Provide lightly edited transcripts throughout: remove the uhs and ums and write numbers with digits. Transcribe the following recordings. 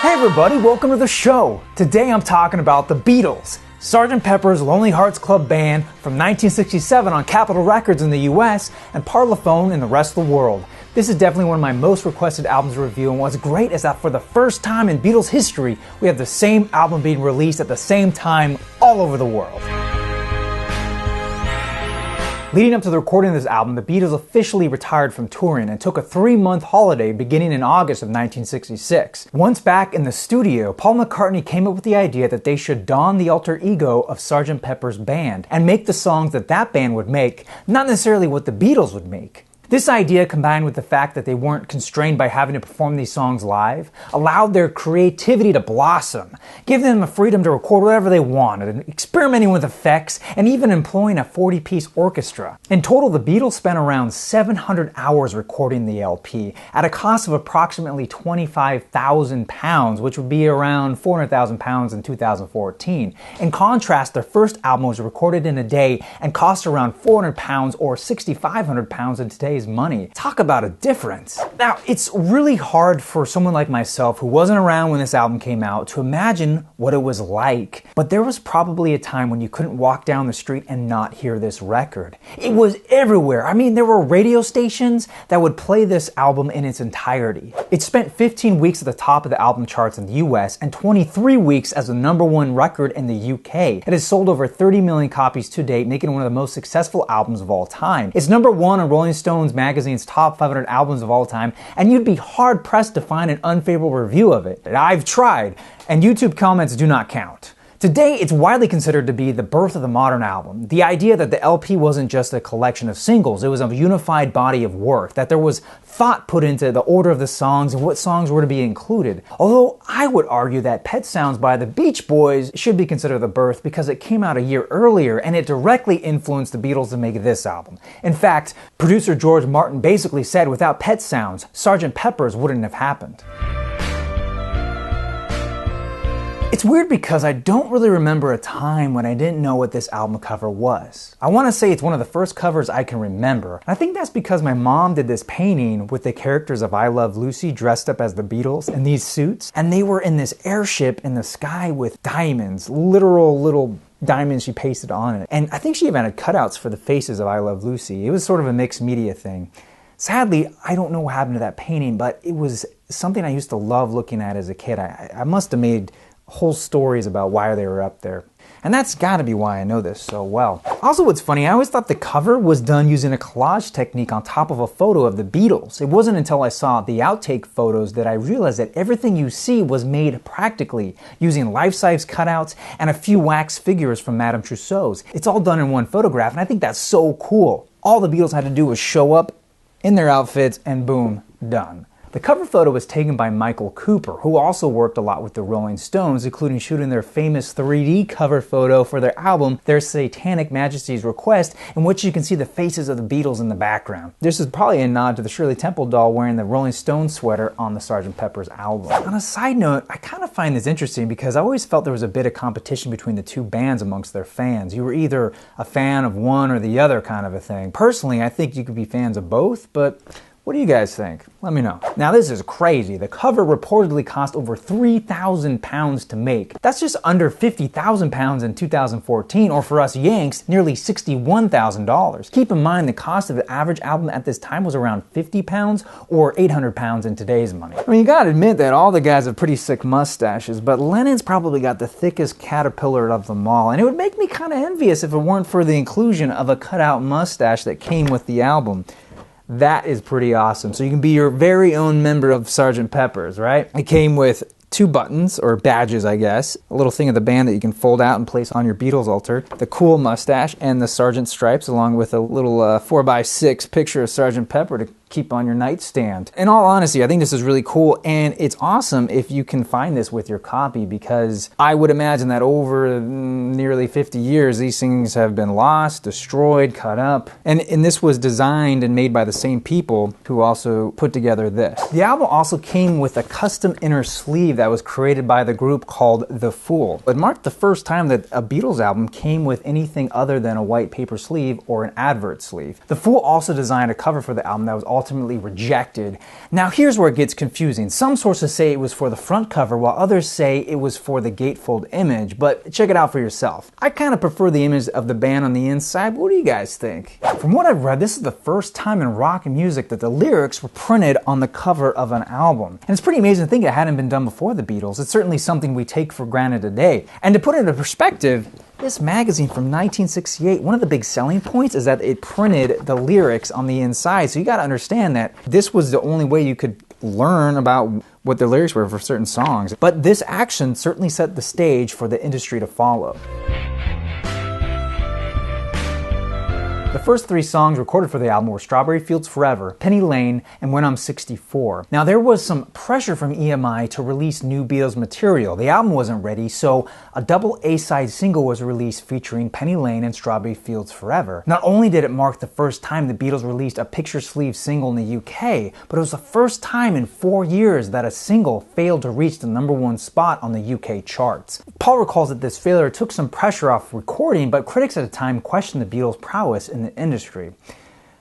Hey everybody, welcome to the show. Today I'm talking about the Beatles, Sgt. Pepper's Lonely Hearts Club Band from 1967 on Capitol Records in the US and Parlophone in the rest of the world. This is definitely one of my most requested albums to review, and what's great is that for the first time in Beatles history, we have the same album being released at the same time all over the world. Leading up to the recording of this album, the Beatles officially retired from touring and took a 3-month holiday beginning in August of 1966. Once back in the studio, Paul McCartney came up with the idea that they should don the alter ego of Sgt. Pepper's band and make the songs that that band would make, not necessarily what the Beatles would make. This idea, combined with the fact that they weren't constrained by having to perform these songs live, allowed their creativity to blossom, giving them the freedom to record whatever they wanted, experimenting with effects, and even employing a 40-piece orchestra. In total, the Beatles spent around 700 hours recording the LP, at a cost of approximately £25,000, which would be around £400,000 in 2014. In contrast, their first album was recorded in a day and cost around £400 or £6,500 in today's money. Talk about a difference. Now, it's really hard for someone like myself who wasn't around when this album came out to imagine what it was like, but there was probably a time when you couldn't walk down the street and not hear this record. It was everywhere. I mean, there were radio stations that would play this album in its entirety. It spent 15 weeks at the top of the album charts in the US and 23 weeks as the #1 record in the UK. It has sold over 30 million copies to date, making it one of the most successful albums of all time. It's #1 on Rolling Stone magazine's top 500 albums of all time, and you'd be hard-pressed to find an unfavorable review of it. I've tried, and YouTube comments do not count. Today, it's widely considered to be the birth of the modern album. The idea that the LP wasn't just a collection of singles, it was a unified body of work, that there was thought put into the order of the songs and what songs were to be included. Although I would argue that Pet Sounds by the Beach Boys should be considered the birth because it came out a year earlier and it directly influenced the Beatles to make this album. In fact, producer George Martin basically said without Pet Sounds, Sgt. Pepper's wouldn't have happened. It's weird because I don't really remember a time when I didn't know what this album cover was. I want to say it's one of the first covers I can remember. I think that's because my mom did this painting with the characters of I Love Lucy dressed up as the Beatles in these suits, and they were in this airship in the sky with diamonds, literal little diamonds she pasted on it. And I think she even had cutouts for the faces of I Love Lucy. It was sort of a mixed media thing. Sadly, I don't know what happened to that painting, but it was something I used to love looking at as a kid. I must have made whole stories about why they were up there. And that's gotta be why I know this so well. Also, what's funny, I always thought the cover was done using a collage technique on top of a photo of the Beatles. It wasn't until I saw the outtake photos that I realized that everything you see was made practically, using life-size cutouts and a few wax figures from Madame Tussauds. It's all done in one photograph, and I think that's so cool. All the Beatles had to do was show up in their outfits and boom, done. The cover photo was taken by Michael Cooper, who also worked a lot with the Rolling Stones, including shooting their famous 3D cover photo for their album, Their Satanic Majesty's Request, in which you can see the faces of the Beatles in the background. This is probably a nod to the Shirley Temple doll wearing the Rolling Stone sweater on the Sgt. Pepper's album. On a side note, I kind of find this interesting because I always felt there was a bit of competition between the two bands amongst their fans. You were either a fan of one or the other kind of a thing. Personally, I think you could be fans of both, but what do you guys think? Let me know. Now this is crazy. The cover reportedly cost over £3,000 to make. That's just under £50,000 in 2014, or for us Yanks, nearly $61,000. Keep in mind the cost of the average album at this time was around £50 or £800 in today's money. I mean, you gotta admit that all the guys have pretty sick mustaches, but Lennon's probably got the thickest caterpillar of them all, and it would make me kind of envious if it weren't for the inclusion of a cutout mustache that came with the album. That is pretty awesome. So you can be your very own member of Sgt. Pepper's, right? It came with 2 buttons, or badges I guess, a little thing of the band that you can fold out and place on your Beatles altar, the cool mustache, and the Sergeant stripes, along with a little 4x6 picture of Sgt. Pepper to keep on your nightstand. In all honesty, I think this is really cool, and it's awesome if you can find this with your copy, because I would imagine that over nearly 50 years, these things have been lost, destroyed, cut up, and this was designed and made by the same people who also put together this. The album also came with a custom inner sleeve that was created by the group called The Fool. It marked the first time that a Beatles album came with anything other than a white paper sleeve or an advert sleeve. The Fool also designed a cover for the album that was all ultimately rejected. Now here's where it gets confusing. Some sources say it was for the front cover, while others say it was for the gatefold image, but check it out for yourself. I kind of prefer the image of the band on the inside. What do you guys think? From what I've read, this is the first time in rock music that the lyrics were printed on the cover of an album. And it's pretty amazing to think it hadn't been done before the Beatles. It's certainly something we take for granted today. And to put it into perspective, this magazine from 1968, one of the big selling points is that it printed the lyrics on the inside. So you gotta understand that this was the only way you could learn about what the lyrics were for certain songs. But this action certainly set the stage for the industry to follow. The first 3 songs recorded for the album were Strawberry Fields Forever, Penny Lane, and When I'm 64. Now there was some pressure from EMI to release new Beatles material. The album wasn't ready, so a double A-side single was released featuring Penny Lane and Strawberry Fields Forever. Not only did it mark the first time the Beatles released a picture sleeve single in the UK, but it was the first time in 4 years that a single failed to reach the #1 spot on the UK charts. Paul recalls that this failure took some pressure off recording, but critics at the time questioned the Beatles' prowess in the industry.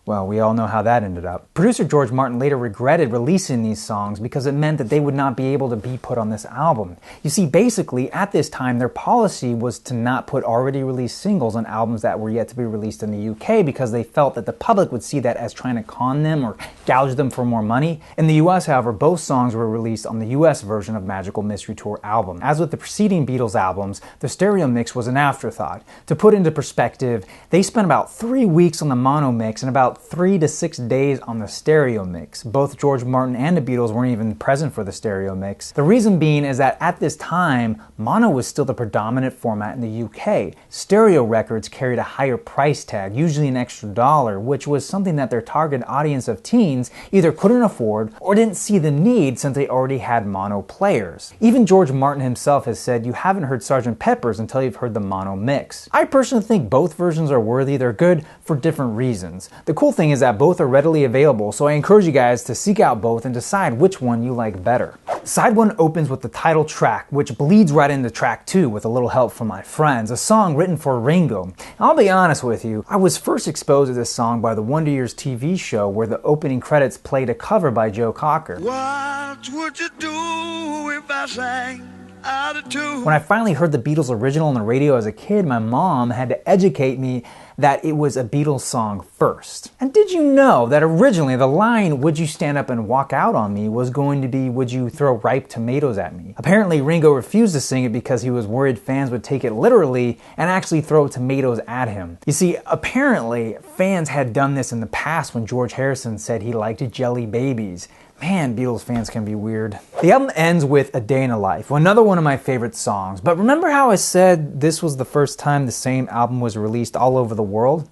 Well, we all know how that ended up. Producer George Martin later regretted releasing these songs because it meant that they would not be able to be put on this album. You see, basically, at this time, their policy was to not put already released singles on albums that were yet to be released in the UK because they felt that the public would see that as trying to con them or gouge them for more money. In the US, however, both songs were released on the US version of Magical Mystery Tour album. As with the preceding Beatles albums, the stereo mix was an afterthought. To put into perspective, they spent about 3 weeks on the mono mix and about 3 to 6 days on the stereo mix. Both George Martin and the Beatles weren't even present for the stereo mix. The reason being is that at this time, mono was still the predominant format in the UK. Stereo records carried a higher price tag, usually an extra $1, which was something that their target audience of teens either couldn't afford or didn't see the need since they already had mono players. Even George Martin himself has said you haven't heard Sgt. Pepper's until you've heard the mono mix. I personally think both versions are worthy. They're good for different reasons. The cool thing is that both are readily available, so I encourage you guys to seek out both and decide which one you like better. Side 1 opens with the title track, which bleeds right into track 2 with a little help from my friends, a song written for Ringo. I'll be honest with you, I was first exposed to this song by the Wonder Years TV show where the opening credits played a cover by Joe Cocker. What would you do if I sang out of tune? When I finally heard the Beatles original on the radio as a kid, my mom had to educate me that it was a Beatles song first. And did you know that originally the line, "Would you stand up and walk out on me," was going to be, "Would you throw ripe tomatoes at me?" Apparently Ringo refused to sing it because he was worried fans would take it literally and actually throw tomatoes at him. You see, apparently fans had done this in the past when George Harrison said he liked jelly babies. Man, Beatles fans can be weird. The album ends with A Day in a Life, another one of my favorite songs. But remember how I said this was the first time the same album was released all over the world?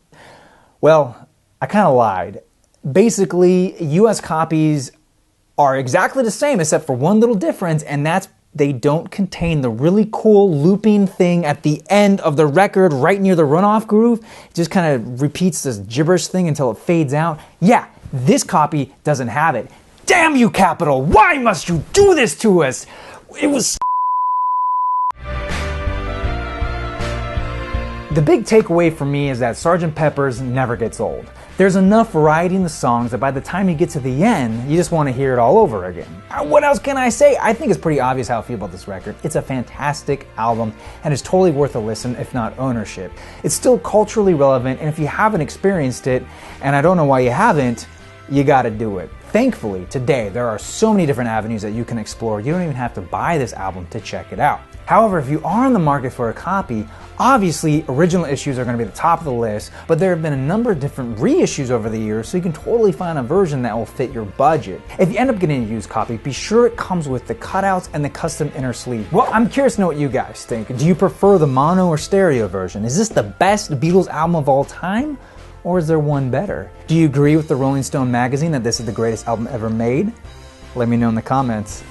Well, I kind of lied. Basically, US copies are exactly the same except for one little difference, and that's they don't contain the really cool looping thing at the end of the record right near the runoff groove. It just kind of repeats this gibberish thing until it fades out. Yeah, this copy doesn't have it. Damn you, Capitol! Why must you do this to us? It was... The big takeaway for me is that Sgt. Pepper's never gets old. There's enough variety in the songs that by the time you get to the end, you just want to hear it all over again. What else can I say? I think it's pretty obvious how I feel about this record. It's a fantastic album and is totally worth a listen, if not ownership. It's still culturally relevant, and if you haven't experienced it, and I don't know why you haven't, you gotta do it. Thankfully, today, there are so many different avenues that you can explore. You don't even have to buy this album to check it out. However, if you are on the market for a copy, obviously original issues are going to be the top of the list, but there have been a number of different reissues over the years, so you can totally find a version that will fit your budget. If you end up getting a used copy, be sure it comes with the cutouts and the custom inner sleeve. Well, I'm curious to know what you guys think. Do you prefer the mono or stereo version? Is this the best Beatles album of all time? Or is there one better? Do you agree with the Rolling Stone magazine that this is the greatest album ever made? Let me know in the comments.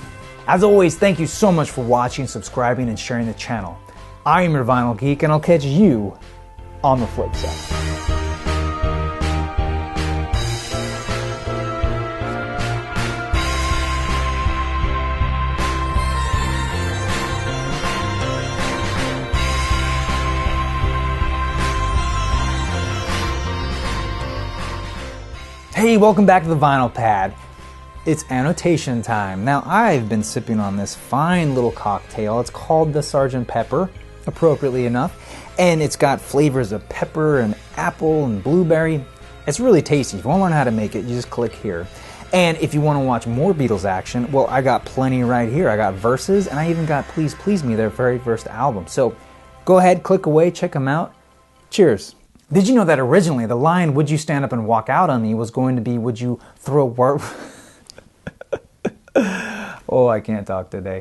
As always, thank you so much for watching, subscribing, and sharing the channel. I am your Vinyl Geek, and I'll catch you on the flip side. Hey, welcome back to the Vinyl Pad. It's annotation time. Now, I've been sipping on this fine little cocktail. It's called the Sgt. Pepper, appropriately enough. And it's got flavors of pepper and apple and blueberry. It's really tasty. If you want to learn how to make it, you just click here. And if you want to watch more Beatles action, well, I got plenty right here. I got Verses, and I even got Please Please Me, their very first album. So go ahead, click away, check them out. Cheers. Did you know that originally the line, "Would you stand up and walk out on me," was going to be, "Would you throw a..." Oh, I can't talk today.